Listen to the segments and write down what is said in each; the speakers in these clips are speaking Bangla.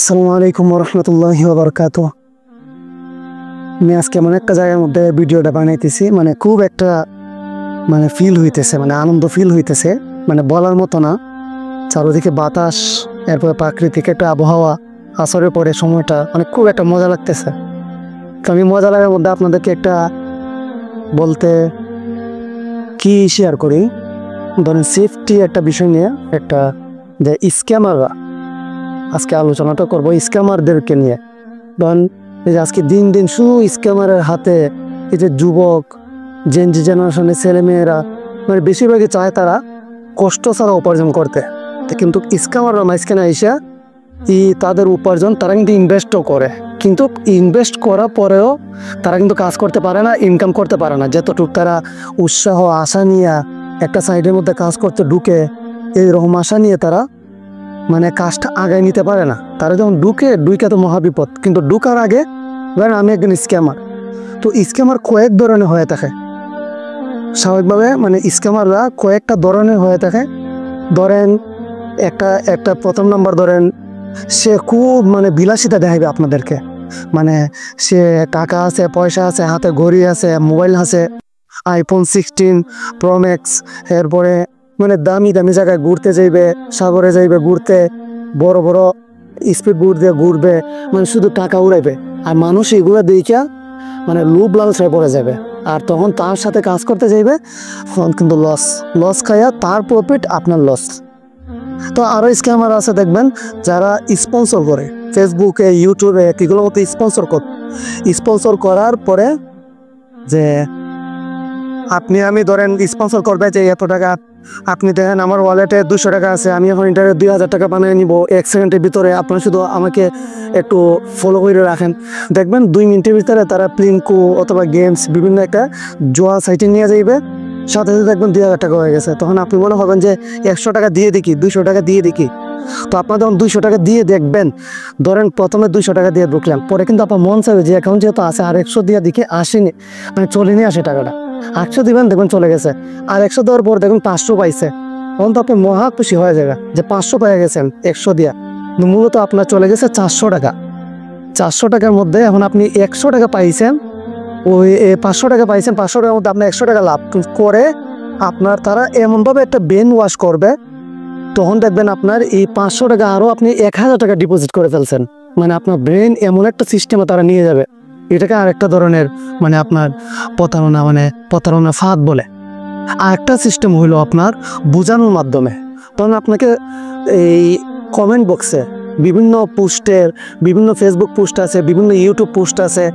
আসসালামু আলাইকুম রহমতুল্লাহি ওয়া আমি আজকে এমন একটা জায়গার মধ্যে ভিডিওটা বানাইতেছি, খুব একটা ফিল হইতেছে, আনন্দ ফিল হইতেছে, বলার মতো না। চারদিকে বাতাস, এরপরে প্রাকৃতিক একটা আবহাওয়া, আসরের পরে সময়টা খুব একটা মজা লাগতেছে। তো আমি মজা লাগার মধ্যে আপনাদেরকে একটা বলতে কি শেয়ার করি। ধরেন সেফটি একটা বিষয় নিয়ে একটা যে স্ক্যামাররা, আজকে আলোচনাটা করবো স্ক্যামারদেরকে নিয়ে। ধরেন এই যে আজকে দিন দিন শুধু স্ক্যামারের হাতে এই যে যুবক জেনজি জেনারেশনের ছেলেমেয়েরা বেশিরভাগই চায় তারা কষ্ট ছাড়া উপার্জন করতে, কিন্তু স্ক্যামাররা মাঝখানে এসে তাদের উপার্জন তারা কিন্তু ইনভেস্টও করে, কিন্তু ইনভেস্ট করার পরেও তারা কিন্তু কাজ করতে পারে না, ইনকাম করতে পারে না। যতটুকু তারা উৎসাহ আশা নিয়ে একটা সাইডের মধ্যে কাজ করতে ঢুকে, এইরকম আশা নিয়ে তারা কাজটা আগায় নিতে পারে না। তারা যখন ঢুকে তো মহাবিপদ, কিন্তু ঢুকার আগে ধরেন আমি একজন স্ক্যামার। তো স্ক্যামার কয়েক ধরনের হয়ে থাকে, স্বাভাবিকভাবে স্ক্যামাররা কয়েকটা ধরনের হয়ে থাকে। ধরেন একটা প্রথম নাম্বার, ধরেন সে খুব বিলাসিতা দেখাইবে আপনাদেরকে, সে টাকা আছে, পয়সা আছে, হাতে ঘড়ি আছে, মোবাইল আছে, iPhone 16 Pro Max, এরপরে দামি দামি জায়গায় ঘুরতে যাইবে, সাগরে যাইবে ঘুরতে, বড় বড় স্পিড বোট দিয়ে ঘুরবে, শুধু টাকা উড়াইবে। আর মানুষ এগুলো দেখিয়া লোভ লালসায় পড়ে যাবে, আর তখন তার সাথে কাজ করতে যাইবে, তখন কিন্তু লস খাইয়া তার প্রফিট আপনার লস। তো আরও স্ক্যামার আছে দেখবেন যারা স্পন্সর করে, ফেসবুকে ইউটিউবে এগুলোর মতো স্পন্সর করার পরে যে আপনি আমি ধরেন স্পন্সর করবে যে এত টাকা, আপনি দেখেন আমার ওয়ালেটে 200 টাকা আছে, আমি এখন ইন্টারনেট 2000 টাকা বানিয়ে নিব 1 সেকেন্ডের ভিতরে, আপনারা শুধু আমাকে একটু ফলো করে রাখেন। দেখবেন 2 মিনিটের ভিতরে তারা প্লিঙ্কো অথবা গেমস বিভিন্ন একটা জোয়া সাইটে নিয়ে যাইবে, সাথে সাথে দেখবেন 2000 টাকা হয়ে গেছে। তখন আপনি মনে হবেন যে 100 টাকা দিয়ে দেখি, 200 টাকা দিয়ে দেখি। তো আপনার যখন 200 টাকা দিয়ে দেখবেন, ধরেন প্রথমে 200 টাকা দিয়ে ঢুকলাম, পরে কিন্তু আপনার মন চাইবে যে অ্যাকাউন্ট যেহেতু আছে আর 100 দিয়ে দেখি আসেনি, চলেনি আসে টাকাটা, 800 দিবেন, দেখবেন চলে গেছে। আর 100 দেওয়ার পর দেখুন 500 পাইছে, তখন তো আপনি মহা খুশি হয়ে যাবে যে 500 পেয়ে গেছেন 100 দিয়া। মূলত আপনার চলে গেছে 400 টাকা। 400 টাকার মধ্যে এখন আপনি 100 টাকা পাইছেন, ওই 500 টাকা পাইছেন, 500 টাকার মধ্যে আপনার 100 টাকা লাভ করে আপনার তারা এমনভাবে একটা ব্রেন ওয়াশ করবে, তখন দেখবেন আপনার এই 500 টাকা আরও আপনি 1000 টাকা ডিপোজিট করে ফেলছেন। আপনার ব্রেন এমন একটা সিস্টেমে তারা নিয়ে যাবে, এটাকে আরেকটা ধরনের আপনার প্রতারণা ফাঁদ বলে। আরেকটা সিস্টেম হইলো আপনার বোঝানোর মাধ্যমে। তখন আপনাকে এই কমেন্ট বক্সে বিভিন্ন ফেসবুক পোস্ট আছে, বিভিন্ন ইউটিউব পোস্ট আছে,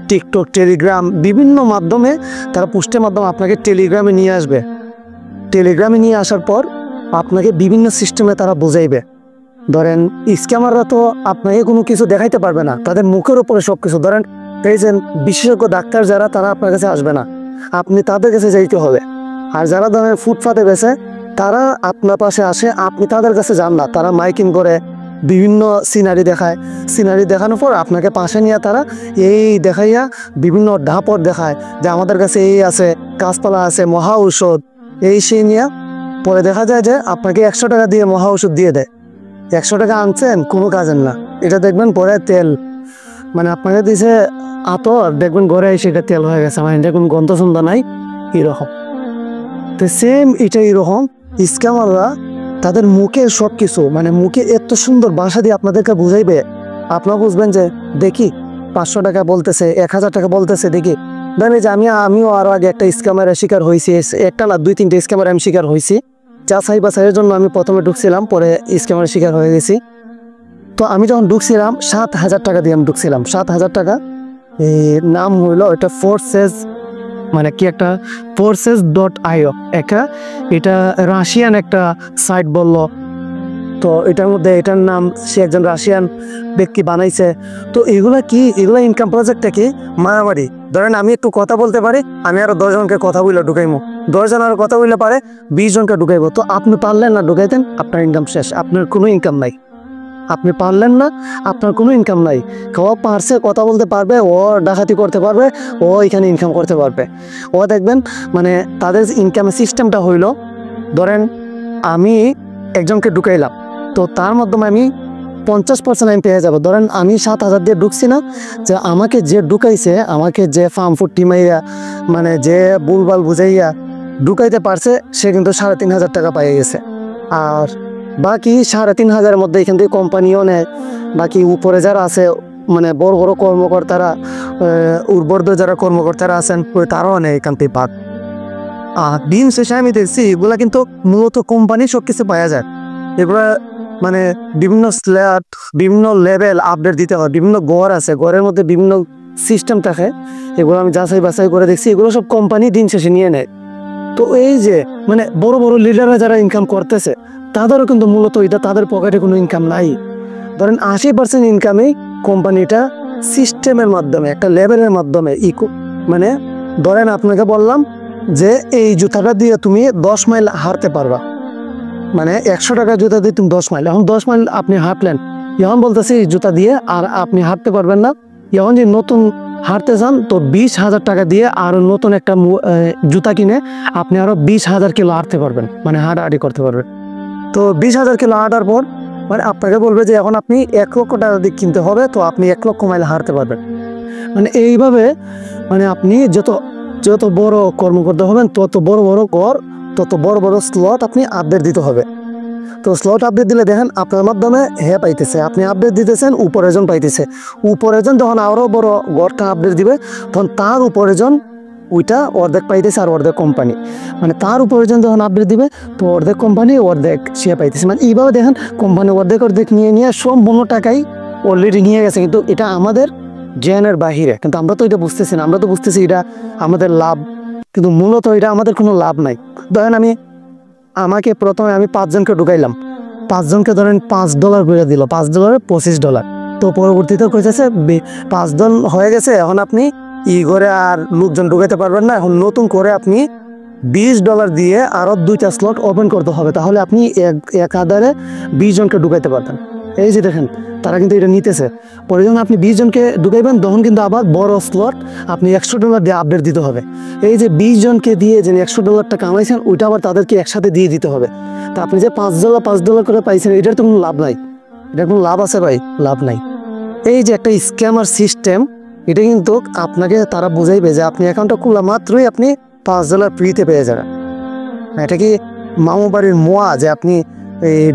টিকটক, টেলিগ্রাম, বিভিন্ন মাধ্যমে তারা পোস্টের মাধ্যমে আপনাকে টেলিগ্রামে নিয়ে আসবে। টেলিগ্রামে নিয়ে আসার পর আপনাকে বিভিন্ন সিস্টেমে তারা বোঝাইবে। ধরেন স্ক্যামাররা তো আপনাকে কোনো কিছু দেখাইতে পারবে না, তাদের মুখের উপরে সব কিছু। ধরেন এই যে বিশেষজ্ঞ ডাক্তার যারা, তারা আপনার কাছে আসবে না, আপনি তাদের কাছে যাইতে হবে। আর যারা ধরেন ফুটপাতে বেছে, তারা আপনার পাশে আসে, আপনি তাদের কাছে যান না, তারা মাইকিং করে বিভিন্ন সিনারি দেখায়। সিনারি দেখানোর পর আপনাকে পাশে নিয়ে তারা এই দেখাইয়া বিভিন্ন ধাপড় দেখায় যে আমাদের কাছে এই আছে, গাছপালা আছে, মহা ঔষধ, এই সেই নিয়ে পরে দেখা যায় যে আপনাকে 100 টাকা দিয়ে মহা ওষুধ দিয়ে দেয়। 100 টাকা আনছেন, কোনো কাজের না। এটা দেখবেন পরে তেল, আপনাকে দিছে আতর, দেখবেন ঘরে এসে এটা তেল হয়ে গেছে, এটা কোনো গন্ধ ছন্দ নাই, এরকম। তো সেম এটা এরকম স্ক্যামাররা তাদের মুখের সব কিছু মুখে এত সুন্দর ভাষা দিয়ে আপনাদেরকে বুঝাইবে, আপনারা বুঝবেন যে দেখি 500 টাকা বলতেছে, 1000 টাকা বলতেছে, দেখি। ধরেন যে আমিও আরও আগে একটা স্ক্যামারের শিকার হয়েছি, একটা না 2-3টে স্ক্যামার আমি শিকার হয়েছি। যাচাই বাছাইয়ের জন্য আমি প্রথমে ঢুকছিলাম, পরে স্ক্যামারের শিকার হয়ে গেছি। তো আমি যখন ঢুকছিলাম 7000 টাকা দিয়ে আমি ঢুকছিলাম, 7000 টাকা। নাম হইলো এটা ফোর্সেস, কি একটা forces.io, এটা রাশিয়ান একটা সাইট বলল। তো এটার মধ্যে এটার নাম সে একজন রাশিয়ান ব্যক্তি বানাইছে। তো এগুলা ইনকাম প্রজেক্টটা কি মারামারি। ধরেন আমি একটু কথা বলতে পারি, আমি আরো 10 জনকে কথা বলে ঢুকাইবো, 10 জন আরো কথা বললে পারে 20 জনকে ঢুকাইবো। তো আপনি পারলেন না ঢুকাইতেন, আপনার ইনকাম শেষ, আপনার কোনো ইনকাম নাই। আপনি পারলেন না, আপনার কোনো ইনকাম নাই। ও পারছে, কথা বলতে পারবে, ও ডাকাতি করতে পারবে, ও এখানে ইনকাম করতে পারবে। ও দেখবেন তাদের ইনকামের সিস্টেমটা হইল, ধরেন আমি একজনকে ঢুকাইলাম, তো তার মাধ্যমে আমি 50% আমি পেয়ে যাবো। ধরেন আমি 7,000 দিয়ে ঢুকছি না, যে আমাকে যে ঢুকাইছে, আমাকে যে ফার্ম ফুটি মাইয়া মানে যে বুলবাল বুঝাইয়া ঢুকাইতে পারছে, সে কিন্তু 3,500 টাকা পেয়ে গেছে। আর বাকি 3,500-এর মধ্যে এখান থেকে কোম্পানিও নেয়। বাকি উপরে যারা আছে মানে বড় বড় কর্মকর্তারা, উর্বর্দ যারা কর্মকর্তারা আছেন, তারাও নেয় এখান থেকে ভাগ। আর দিন শেষে আমি দেখছি এগুলা কিন্তু মূলত কোম্পানি সব কিছু পাওয়া যায়। এগুলা মানে বিভিন্ন স্ল্যাট, বিভিন্ন লেভেল আপডেট দিতে হয়, বিভিন্ন ঘর আছে, ঘরের মধ্যে বিভিন্ন সিস্টেম থাকে। এগুলো আমি যাচাই বাছাই করে দেখছি, এগুলো সব কোম্পানি দিন শেষে নিয়ে নেয়। তো এই যে মানে বড় বড় লিডাররা যারা ইনকাম করতেছে, তাদেরও কিন্তু মূলত এটা তাদের পকেটে কোনো ইনকাম নাই। ধরেন 80% ইনকামই কোম্পানিটা সিস্টেমের মাধ্যমে, একটা লেভেলের মাধ্যমে মানে ধরেন আপনাকে বললাম যে এই জুতাটা দিয়ে তুমি 10 মাইল হাঁটতে পারবা, মানে 100 টাকা জুতা দিয়ে তুমি 10 মাইল, এখন 10 মাইল আপনি হাঁটলেন, এখন বলতেছে এই জুতা দিয়ে আর আপনি হাঁটতে পারবেন না। এখন যে নতুন হাঁটতে চান, তো 20,000 টাকা দিয়ে আরো নতুন একটা জুতা কিনে আপনি আরো 20,000 কিলো হাঁটতে পারবেন, মানে হাঁটাহাঁটি করতে পারবেন। তো 20,000 কিলো হাঁটার পর মানে আপনাকে বলবে যে এখন আপনি 1 লক্ষ টাকা দিয়ে কিনতে হবে, তো আপনি 1 লক্ষ মাইল হাঁটতে পারবেন। মানে এইভাবে মানে আপনি যত বড় কর্মকর্তা হবেন, তত বড় বড় ঘর, তত বড় বড় স্লট আপনি আপডেট দিতে হবে। তো স্লট আপডেট দিলে দেখেন আপনার মাধ্যমে হে পাইতেছে, আপনি আপডেট দিতেছেন, উপরেজন পাইতেছে। উপরেজন যখন আরো বড় ঘরটা আপডেট দিবে, তখন তার উপরেজন ওইটা অর্ধেক পাইতেছে আর অর্ধেক কোম্পানি। মানে তার উপরেজন যখন আপডেট দিবে, তো অর্ধেক কোম্পানি অর্ধেক সে পাইতেছে। মানে এইভাবে দেখেন কোম্পানি অর্ধেক অর্ধেক নিয়ে সম্পূর্ণ টাকাই অলরেডি নিয়ে গেছে। কিন্তু এটা আমাদের জ্ঞানের বাহিরে, কিন্তু আমরা তো এটা বুঝতেছি না। আমরা তো বুঝতেছি এটা আমাদের লাভ, কিন্তু মূলত এটা আমাদের কোনো লাভ নাই। ধরেন আমাকে প্রথমে আমি 5 জনকে ঢুকাইলাম, 5 জনকে ধরেন $5 করে দিল, $5 $25। তো পরবর্তীতে কইতেছে 5 জন হয়ে গেছে, এখন আপনি করে আর লোকজন ঢুকাইতে পারবেন না, এখন নতুন করে আপনি $20 দিয়ে আরো 2টা স্লট ওপেন করতে হবে, তাহলে আপনি এক আধারে 20 জনকে ঢুকাইতে পারবেন। এই যে দেখেন তারা কিন্তু এটা নিতেছে। পরে যখন আপনি 20 জনকে ঢুকাইবেন, তখন কিন্তু আবার বড় স্লট আপনি $100 দিয়ে আপডেট দিতে হবে। এই যে 20 জনকে দিয়ে যে $100 কামাইছেন, ওইটা আবার তাদেরকে একসাথে দিয়ে দিতে হবে। তা আপনি যে $5 করে পাইছেন, এটার তো কোনো লাভ নাই। এটার কোনো লাভ আছে ভাই? লাভ নাই। এই যে একটা স্ক্যামার সিস্টেম, এটা কিন্তু আপনাকে তারা বুঝাইবে যে আপনি অ্যাকাউন্টটা খোলা মাত্রই আপনি $5 ফ্রিতে পেয়ে যাবেন। এটা কি মামু বাড়ির মোয়া যে আপনি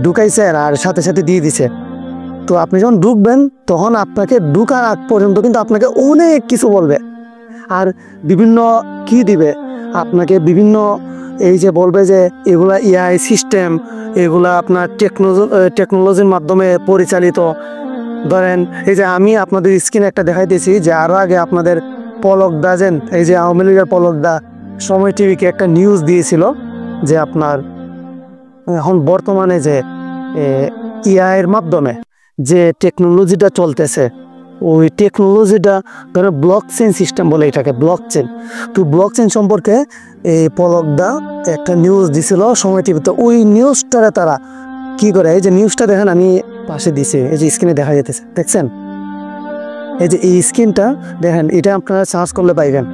ঢুকাইছেন আর সাথে সাথে দিয়ে দিছে? তো আপনি যখন ঢুকবেন, তখন আপনাকে ঢুকার আগ পর্যন্ত কিন্তু আপনাকে অনেক কিছু বলবে। আর বিভিন্ন কি দিবে আপনাকে, বিভিন্ন এই যে বলবে যে এগুলা AI সিস্টেম, এগুলা আপনার টেকনোলজির মাধ্যমে পরিচালিত। ধরেন এই যে আমি আপনাদের স্ক্রিনে একটা দেখাইতেছি, যে আরো আগে আপনাদের পলক দা, এই যে আওয়ামী লীগের পলক দা সময় টিভিকে একটা নিউজ দিয়েছিল যে আপনার এখন বর্তমানে যে AI এর মাধ্যমে যে টেকনোলজিটা চলতেছে, ওই টেকনোলজিটা ধরো ব্লকচেন সিস্টেম বলে এটাকে, ব্লকচেন। তো ব্লকচেন সম্পর্কে এই পলকদা একটা নিউজ দিছিল সময় টিভিতে। ওই নিউজটারে তারা কি করে, এই যে নিউজটা দেখেন আমি পাশে দিছি, এই যে স্ক্রিনে দেখা যেতেছে, দেখছেন? এই যে এই স্ক্রিনটা দেখেন, এটা আপনারা সার্চ করলে পাইবেন।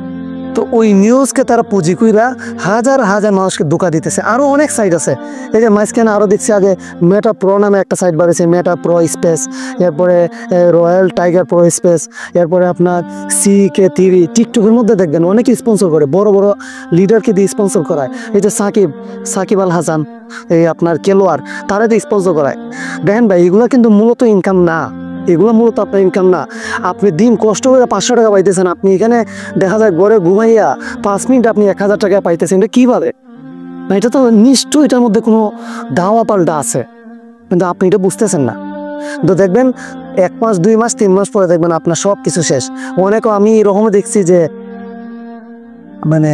তো ওই নিউজকে তারা পুঁজি কইরা হাজার হাজার মানুষকে ধোঁকা দিতেছে। আরও অনেক সাইট আছে, এই যে মাঝখানে আরও দেখছি আগে মেটা প্রো নামে একটা সাইট বাড়িয়েছে, মেটা প্রো স্পেস, এরপরে রয়্যাল টাইগার প্রো স্পেস, এরপরে আপনার CK3। টিকটকের মধ্যে দেখবেন অনেকে স্পন্সর করে, বড় বড় লিডারকে দিয়ে স্পন্সর করায়। এই যে সাকিব আল হাসান, এই আপনার খেলোয়াড়, তারা দিয়ে স্পন্সর করায়। দেখেন ভাই, এগুলো কিন্তু মূলত ইনকাম না, এগুলো মূলত আপনার ইনকাম না। আপনি দিন কষ্ট করে 500 টাকা পাইতেছেন, আপনি এখানে দেখা যায় ঘরে ঘুমাইয়া 5 মিনিট আপনি 1000 টাকা পাইতেছেন। এটা কীভাবে? না, এটা তো নিশ্চয়ই এটার মধ্যে কোনো দাওয়া পাল্টা আছে, কিন্তু আপনি এটা বুঝতেছেন না। তো দেখবেন 1 মাস 2 মাস 3 মাস পরে দেখবেন আপনার সব কিছু শেষ। অনেকে আমি এরকমও দেখছি যে মানে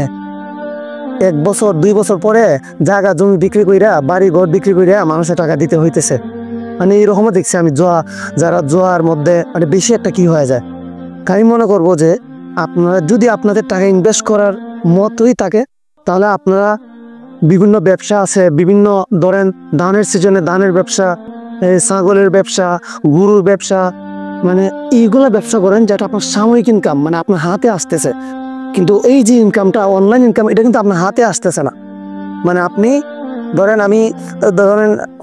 1 বছর 2 বছর পরে জায়গা জমি বিক্রি কইরা, বাড়ি ঘর বিক্রি কইরা মানুষের টাকা দিতে হইতেছে। মানে এইরকমও দেখছি আমি, যারা জোয়ার মধ্যে মানে বেশি একটা কি হয়ে যায়। আমি মনে করবো যে আপনারা যদি আপনাদের টাকা ইনভেস্ট করার মতই থাকে, তাহলে আপনারা বিভিন্ন ব্যবসা আছে, বিভিন্ন ধরেন ধানের সিজনে ধানের ব্যবসা, ছাগলের ব্যবসা, গরুর ব্যবসা, মানে এইগুলা ব্যবসা করেন, যেটা আপনার সাময়িক ইনকাম, মানে আপনার হাতে আসতেছে। কিন্তু এই যে ইনকামটা, অনলাইন ইনকাম, এটা কিন্তু আপনার হাতে আসতেছে না। মানে আপনি ধরেন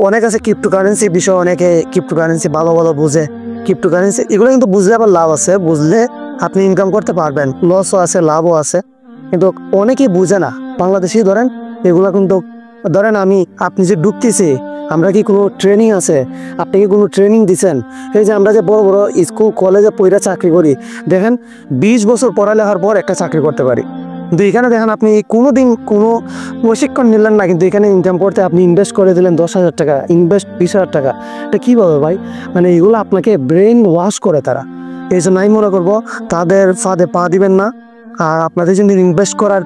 অনেক আছে ক্রিপ্টোকারেন্সি বিষয়, অনেকে ক্রিপ্টোকারেন্সি ভালো ভালো বুঝে। ক্রিপ্টোকারেন্সি এগুলো কিন্তু বুঝলে আবার লাভ আছে, বুঝলে আপনি ইনকাম করতে পারবেন, লসও আছে লাভও আছে, কিন্তু অনেকেই বুঝে না। বাংলাদেশি ধরেন এগুলো কিন্তু ধরেন আপনি যে ঢুকতেছি, আমরা কি কোনো ট্রেনিং আছে? আপনি কি কোনো ট্রেনিং দিচ্ছেন? এই যে আমরা যে বড় বড় স্কুল কলেজে পড়ে চাকরি করি, দেখেন 20 বছর পড়ালেখার পর একটা চাকরি করতে পারি, কিন্তু এখানে দেখেন আপনি কোনোদিন কোনো প্রশিক্ষণ নিলেন না, কিন্তু এখানে ইনকাম করতে আপনি ইনভেস্ট করে দিলেন 10,000 টাকা, ইনভেস্ট 20,000 টাকা। এটা কীভাবে ভাই? মানে এগুলো আপনাকে ব্রেন ওয়াশ করে তারা। এই জন্য আমি মনে করবো তাদের ফাঁদে পা দিবেন না। আর আপনাদের যদি ইনভেস্ট করার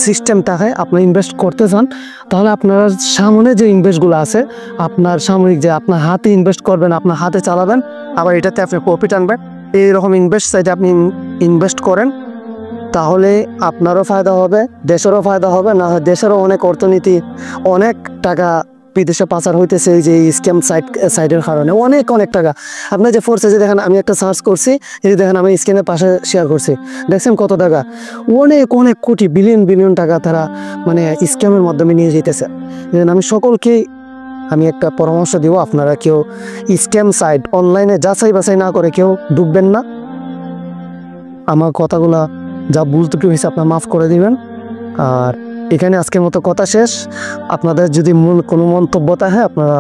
সিস্টেম থাকে, আপনি ইনভেস্ট করতে চান, তাহলে আপনার সামনে যে ইনভেস্টগুলো আছে, আপনার সাময়িক যে আপনার হাতে ইনভেস্ট করবেন, আপনার হাতে চালাবেন, আবার এটাতে আপনি প্রফিট আনবেন, এইরকম ইনভেস্ট সাইটে আপনি ইনভেস্ট করেন, তাহলে আপনারও ফায়দা হবে, দেশেরও ফায়দা হবে। না হয় দেশেরও অনেক অর্থনীতি, অনেক টাকা বিদেশে পাচার হইতেছে এই যে স্ক্যাম সাইটের কারণে, অনেক অনেক টাকা। আপনার যে ফোর্সে যে দেখেন, আমি একটা সার্চ করছি, এই দেখেন আমি স্ক্যানের পাশে শেয়ার করছি, দেখছেন কত টাকা? অনেক অনেক কোটি, বিলিয়ন বিলিয়ন টাকা তারা মানে স্ক্যামের মাধ্যমে নিয়ে যেতেছে। আমি সকলকেই একটা পরামর্শ দিব, আপনারা কেউ স্ক্যাম সাইট অনলাইনে যাচাই বাছাই না করে কেউ ঢুকবেন না। আমার কথাগুলা যা বুঝতে হয়েছে আপনার মাফ করে দিবেন। আর এখানে আজকের মতো কথা শেষ। আপনাদের যদি কোনো মন্তব্য থাকে আপনারা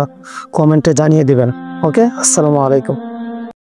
কমেন্টে জানিয়ে দিবেন। ওকে, আসসালামু আলাইকুম।